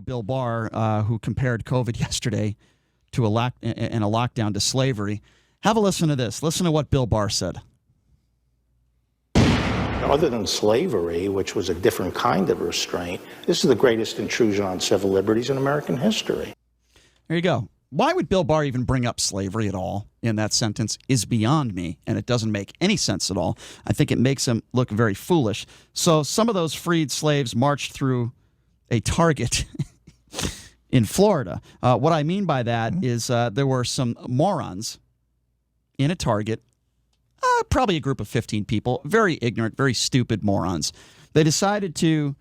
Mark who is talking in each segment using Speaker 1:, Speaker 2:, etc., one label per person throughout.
Speaker 1: Bill Barr, who compared COVID yesterday to a lockdown to slavery. Have a listen to this. Listen to what Bill Barr said.
Speaker 2: Other than slavery, which was a different kind of restraint, this is the greatest intrusion on civil liberties in American history.
Speaker 1: There you go. Why would Bill Barr even bring up slavery at all in that sentence is beyond me, and it doesn't make any sense at all. I think it makes him look very foolish. So some of those freed slaves marched through a Target in Florida. What I mean by that is there were some morons in a Target, probably a group of 15 people, very ignorant, very stupid morons. They decided to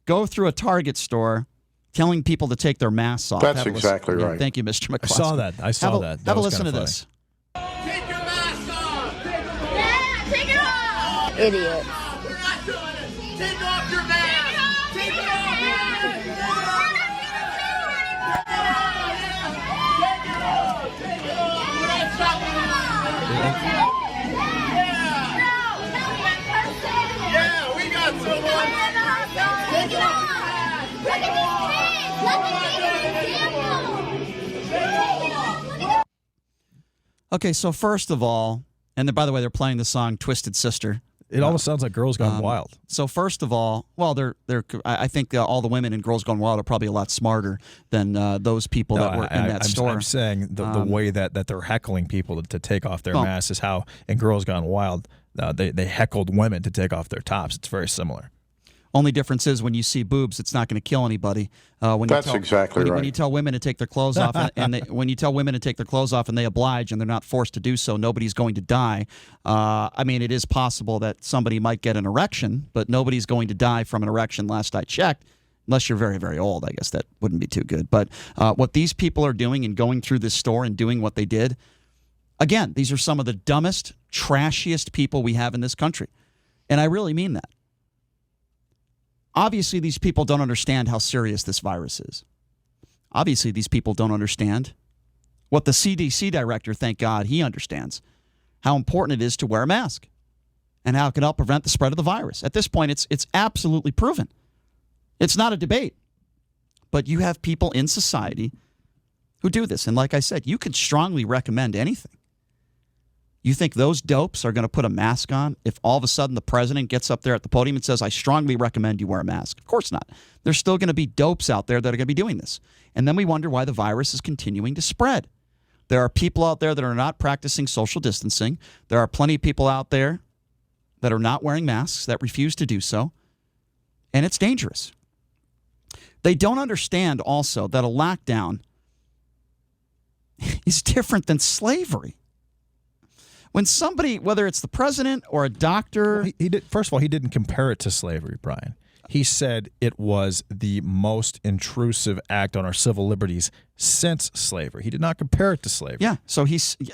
Speaker 1: go through a Target store telling people to take their masks off.
Speaker 2: That's exactly right.
Speaker 1: Yeah, thank you, Mr. McCluskey.
Speaker 3: I saw that.
Speaker 1: Have a listen to this.
Speaker 4: Take your mask off! Yeah, take it off!
Speaker 5: Idiot.
Speaker 4: We're not doing it! Take off your mask! Take it off! We're not stopping it! Yeah, we got someone! Take it off!
Speaker 5: Look at these kids! Let me give an example!
Speaker 1: Okay, so first of all, and then, by the way, they're playing the song "Twisted Sister."
Speaker 3: It almost sounds like Girls Gone Wild.
Speaker 1: So first of all, well, I think all the women in Girls Gone Wild are probably a lot smarter than those people that were in that store.
Speaker 3: I'm saying the way that they're heckling people to take off their masks is how in Girls Gone Wild they heckled women to take off their tops. It's very similar.
Speaker 1: Only difference is when you see boobs, it's not going to kill anybody.
Speaker 2: That's exactly right.
Speaker 1: When you tell women to take their clothes off, when you tell women to take their clothes off and they oblige and they're not forced to do so, nobody's going to die. I mean, it is possible that somebody might get an erection, but nobody's going to die from an erection last I checked, unless you're very, very old. I guess that wouldn't be too good. But what these people are doing and going through this store and doing what they did, again, these are some of the dumbest, trashiest people we have in this country. And I really mean that. Obviously, these people don't understand how serious this virus is. Obviously, these people don't understand what the CDC director, thank God, he understands, how important it is to wear a mask and how it can help prevent the spread of the virus. At this point, it's absolutely proven. It's not a debate. But you have people in society who do this. And like I said, you could strongly recommend anything. You think those dopes are going to put a mask on if all of a sudden the president gets up there at the podium and says, I strongly recommend you wear a mask? Of course not. There's still going to be dopes out there that are going to be doing this. And then we wonder why the virus is continuing to spread. There are people out there that are not practicing social distancing. There are plenty of people out there that are not wearing masks, that refuse to do so. And it's dangerous. They don't understand also that a lockdown is different than slavery. When somebody, whether it's the president or a doctor...
Speaker 3: Well, first of all, he didn't compare it to slavery, Brian. He said it was the most intrusive act on our civil liberties since slavery. He did not compare it to slavery.
Speaker 1: Yeah, so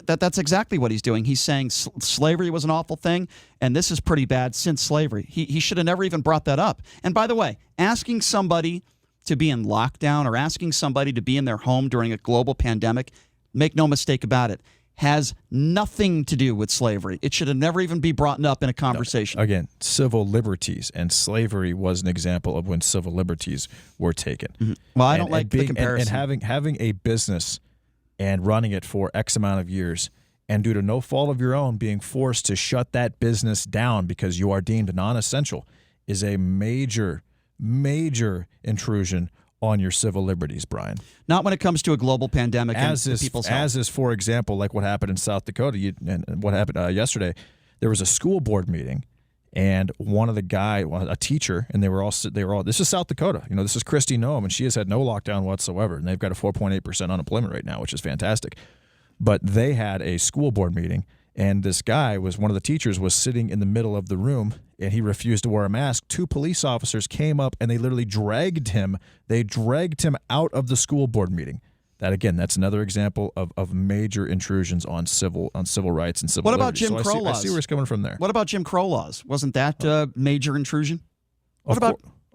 Speaker 1: that's exactly what he's doing. He's saying slavery was an awful thing, and this is pretty bad since slavery. He should have never even brought that up. And by the way, asking somebody to be in lockdown or asking somebody to be in their home during a global pandemic, make no mistake about it, has nothing to do with slavery. It should have never even be brought up in a conversation.
Speaker 3: No, again, civil liberties, and slavery was an example of when civil liberties were taken.
Speaker 1: Mm-hmm. Well, I don't like the comparison.
Speaker 3: And having a business and running it for X amount of years, and due to no fault of your own, being forced to shut that business down because you are deemed non-essential is a major, major intrusion on your civil liberties, Brian.
Speaker 1: Not when it comes to a global pandemic
Speaker 3: as
Speaker 1: and people's health.
Speaker 3: As is, for example, like what happened in South Dakota and what happened yesterday. There was a school board meeting, and one of the a teacher, and they were all. This is South Dakota. This is Kristi Noem, and she has had no lockdown whatsoever, and they've got a 4.8% unemployment right now, which is fantastic. But they had a school board meeting, and this guy one of the teachers was sitting in the middle of the room, and he refused to wear a mask. 2 police officers came up, and they literally dragged him. They dragged him out of the school board meeting. That's another example of major intrusions on civil rights and civil liberties.
Speaker 1: What about Jim Crow laws?
Speaker 3: I see where it's coming from there.
Speaker 1: What about Jim Crow laws? Wasn't that major intrusion?
Speaker 3: Of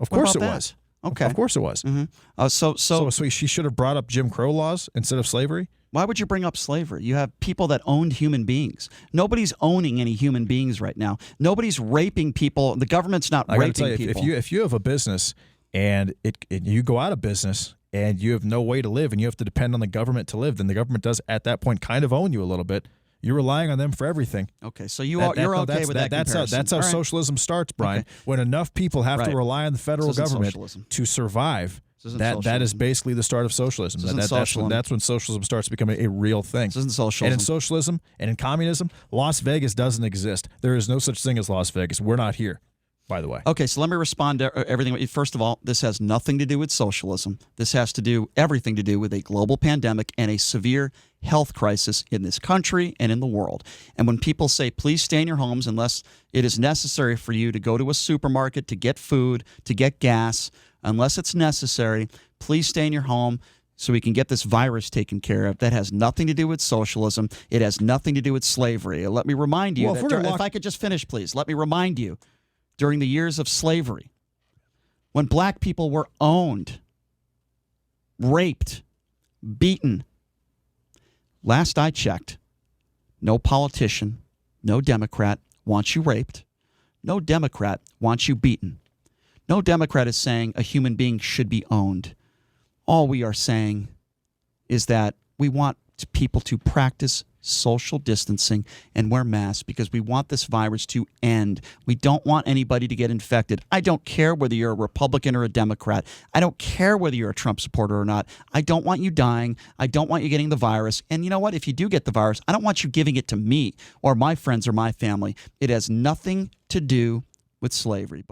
Speaker 3: course it was.
Speaker 1: Okay.
Speaker 3: Of course it was.
Speaker 1: Mm-hmm. So
Speaker 3: she should have brought up Jim Crow laws instead of slavery?
Speaker 1: Why would you bring up slavery? You have people that owned human beings. Nobody's owning any human beings right now. Nobody's raping people. The government's not raping people.
Speaker 3: If you have a business and you go out of business and you have no way to live and you have to depend on the government to live, then the government does at that point kind of own you a little bit. You're relying on them for everything.
Speaker 1: Okay, so you're okay with that comparison.
Speaker 3: That's how
Speaker 1: All right.
Speaker 3: socialism starts, Brian.
Speaker 1: Okay.
Speaker 3: When enough people have to rely on the federal
Speaker 1: This isn't
Speaker 3: government
Speaker 1: socialism.
Speaker 3: to survive,
Speaker 1: This isn't
Speaker 3: that is
Speaker 1: socialism.
Speaker 3: basically the start of socialism.
Speaker 1: This isn't socialism.
Speaker 3: That's when socialism starts becoming a real thing.
Speaker 1: This isn't socialism.
Speaker 3: And in socialism and in communism, Las Vegas doesn't exist. There is no such thing as Las Vegas. We're not here, by the way.
Speaker 1: Okay, so let me respond to everything. First of all, this has nothing to do with socialism. This has to do everything to do with a global pandemic and a severe health crisis in this country and in the world. And when people say, please stay in your homes unless it is necessary for you to go to a supermarket to get food, to get gas, unless it's necessary, please stay in your home so we can get this virus taken care of. That has nothing to do with socialism. It has nothing to do with slavery. Let me remind you, if I could just finish, please, let me remind you, during the years of slavery, when black people were owned, raped, beaten, last I checked, no politician, no Democrat wants you raped. No Democrat wants you beaten. No Democrat is saying a human being should be owned. All we are saying is that we want people to practice social distancing and wear masks because we want this virus to end. We don't want anybody to get infected. I don't care whether you're a Republican or a Democrat. I don't care whether you're a Trump supporter or not. I don't want you dying. I don't want you getting the virus. And you know what? If you do get the virus, I don't want you giving it to me or my friends or my family. It has nothing to do with slavery. But